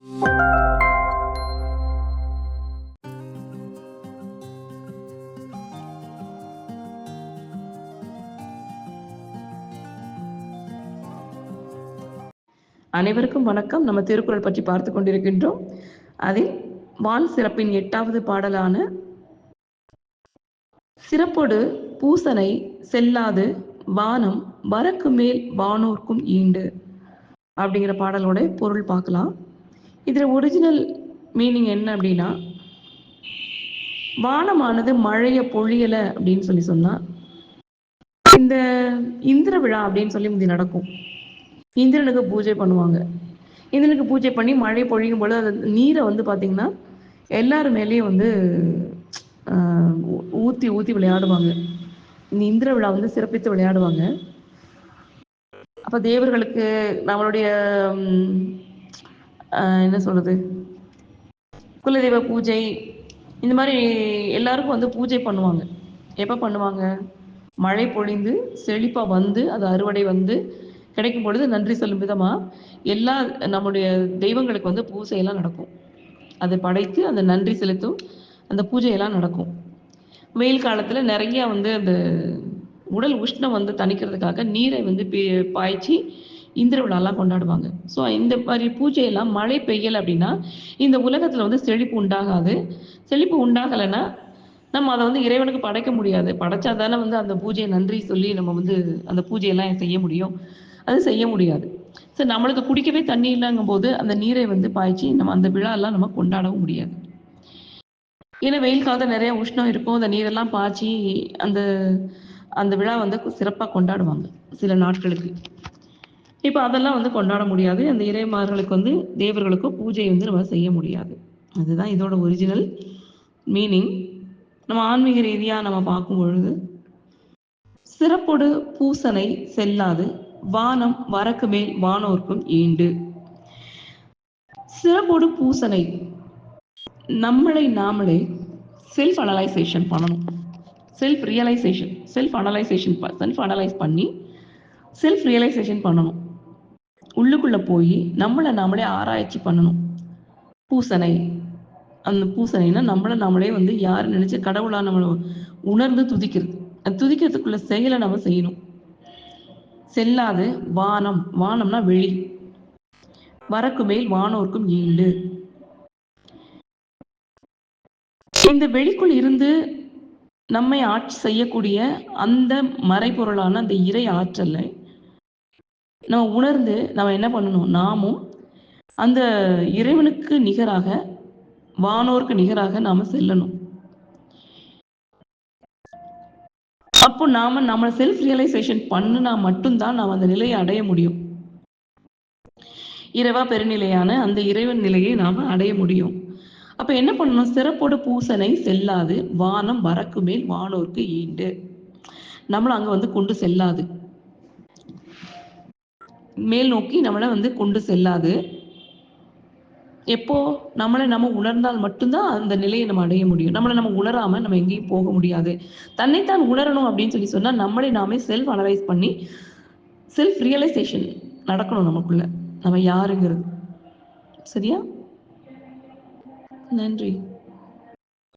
அனைவருக்கும் வணக்கம். நம்ம திருக்குறள் பற்றி பார்த்து கொண்டிருக்கின்றோம். அதில் வான் சிறப்பின் 8வது பாடலான சிறப்பொடு பூசனை செல்லாது வானம் வரக்கு மேல் வானோர்க்கும் ஈண்டு அப்படிங்கிற பாடலோட பொருள் பார்க்கலாம். இதுல ஒரிஜினல் மீனிங் என்ன அப்படின்னா, வானமானது மழைய பொழியல அப்படின்னு சொன்னா இந்த இந்திர விழா அப்படின்னு சொல்லி முந்தி நடக்கும். இந்திரனுக்கு பூஜை பண்ணுவாங்க. இந்திரனுக்கு பூஜை பண்ணி மழை பொழியும் பொழுது அந்த நீரை வந்து பார்த்தீங்கன்னா எல்லார் மேலேயும் வந்து ஊற்றி ஊற்றி விளையாடுவாங்க. இந்த இந்திர விழா வந்து சிறப்பித்து விளையாடுவாங்க. அப்போ தேவர்களுக்கு நம்மளுடைய என்ன சொல்றது, குலதெய்வ பூஜை இந்த மாதிரி எல்லாருக்கும் வந்து பூஜை பண்ணுவாங்க. எப்போ பண்ணுவாங்க? மழை பொழிந்து செழிப்பாக வந்து அது அறுவடை வந்து கிடைக்கும் பொழுது நன்றி சொல்லும் விதமாக எல்லா நம்முடைய தெய்வங்களுக்கு வந்து பூஜையெல்லாம் நடக்கும். அதை படைத்து அந்த நன்றி செலுத்தும் அந்த பூஜையெல்லாம் நடக்கும். வெயில் காலத்தில் நிறைய வந்து அந்த உடல் உஷ்ணம் வந்து தணிக்கிறதுக்காக நீரை வந்து பாய்ச்சி இந்திர விழாலாம் கொண்டாடுவாங்க. ஸோ இந்த மாதிரி பூஜையெல்லாம் மழை பெய்யலை அப்படின்னா இந்த உலகத்தில் வந்து செழிப்பு உண்டாகாது. செழிப்பு உண்டாகலைன்னா நம்ம அதை வந்து இறைவனுக்கு படைக்க முடியாது. படைச்சா தானே வந்து அந்த பூஜையை நன்றி சொல்லி நம்ம வந்து அந்த பூஜையெல்லாம் செய்ய முடியும். அது செய்ய முடியாது. ஸோ நம்மளுக்கு குடிக்கவே தண்ணி இல்லைங்கும் போது அந்த நீரை வந்து பாய்ச்சி நம்ம அந்த விழாலாம் நம்ம கொண்டாடவும் முடியாது. ஏன்னா வெயில் காலத்தில் நிறைய உஷ்ணம் இருக்கும். அந்த நீரெல்லாம் பாய்ச்சி அந்த அந்த விழா வந்து சிறப்பாக கொண்டாடுவாங்க சில நாட்களுக்கு. இப்போ அதெல்லாம் வந்து கொண்டாட முடியாது. அந்த இறைமார்களுக்கு வந்து தேவர்களுக்கு பூஜை வந்து நம்ம செய்ய முடியாது. அதுதான் இதோட ஒரிஜினல் மீனிங். நம்ம ஆன்மீக ரீதியாக நம்ம பார்க்கும் பொழுது சிறப்பொடு பூசனை செல்லாது வானம் வரக்கு மேல் வானோர்க்கும் ஈண்டு. சிறப்பொடு பூசனை, நம்மளை நாமளே செல்ஃப் அனலைசேஷன் பண்ணணும். செல்ஃப் அனலைஸ் பண்ணி செல்ஃப் ரியலைசேஷன் பண்ணணும். உள்ளுக்குள்ள போய் நம்மளை நாமளே ஆராய்ச்சி பண்ணணும். பூசனை, அந்த பூசனைனா நம்மளை நாமளே வந்து யார் நினைச்சு கடவுளா நம்மளை உணர்ந்து துதிக்கிறது. அது துதிக்கிறதுக்குள்ள செயலை நம்ம செய்யணும். செல்லாது வானம், வானம்னா வெளி, வரக்கு மேல் வானோர்க்கும் ஈண்டு. இந்த வெளிக்குள் இருந்து நம்மை ஆட்சி செய்யக்கூடிய அந்த மறைபொருளான அந்த இறை ஆற்றலை நம்ம உணர்ந்து நம்ம என்ன பண்ணணும்? நாமும் அந்த இறைவனுக்கு நிகராக, வானோருக்கு நிகராக நாம செல்லணும். அப்போ நாம நம்ம செல்ஃப் ரியலைசேஷன் பண்ணினா மட்டும்தான் நாம் அந்த நிலையை அடைய முடியும். இறைவா பெருநிலையான அந்த இறைவன் நிலையை நாம அடைய முடியும். அப்ப என்ன பண்ணணும்? சிறப்போடு பூசனை செல்லாது வானம் வரக்கு மேல் வானோர்க்கு ஈண்டு. நம்மள அங்க வந்து கொண்டு செல்லாது, மேல் நோக்கி நம்மளை வந்து கொண்டு செல்லாது. எப்போ நம்மளை நம்ம உணர்ந்தால் மட்டும்தான் அந்த நிலையை நம்ம அடைய முடியும். நம்மளை நம்ம உணராம நம்ம எங்கேயும் போக முடியாது. தன்னைத்தான் உணரணும் அப்படின்னு சொன்னா நம்மளை நாமே செல்ஃப் அனலைஸ் பண்ணி செல்ஃப் ரியலைசேஷன் நடக்கணும் நமக்குள்ள, நம்ம யாருங்கிறது. சரியா? நன்றி.